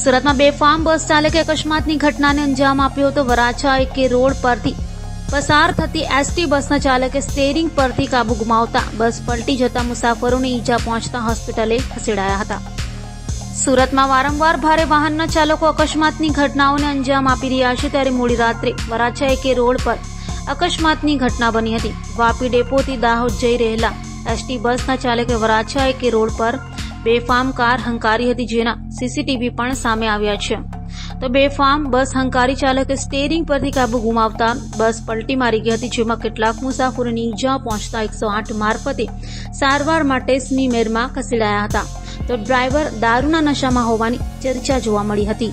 સુરતમાં બેફામ બસ ચાલકે અકસ્માતની ઘટનાને અંજામ આપ્યો હતો। વરાછા એકે રોડ પરથી પસાર થતી એસટી બસના ચાલકે સ્ટીયરિંગ પરથી કાબુ ગુમાવતા બસ પલટી જતા મુસાફરોને ઈજા પહોંચતા હોસ્પિટલે ખસેડાયા હતા। સુરતમાં વારંવાર ભારે વાહનના ચાલકો અકસ્માતની ઘટનાઓને અંજામ આપી રહ્યા છે, ત્યારે મોડી રાત્રે વરાછા એકે રોડ પર અકસ્માતની ઘટના બની હતી। વાપી ડેપોથી દાહોદ જઈ રહેલા એસટી બસના ચાલકે વરાછા એકે રોડ પર બેફામ કાર હંકારી હતી, જેના સીસીટીવી પણ સામે આવ્યા છે। તો બેફામ બસ હંકારી ચાલકે સ્ટીયરિંગ પરથી કાબુ ગુમાવતા બસ પલટી મારી ગઈ હતી, જેમાં કેટલાક મુસાફરોને ઈજા પહોંચતા 108 મારફતે સારવાર માટે સ્મીમેરમાં ખસેડાયા હતા। તો ડ્રાઈવર દારૂના નશામાં હોવાની ચર્ચા જોવા મળી હતી।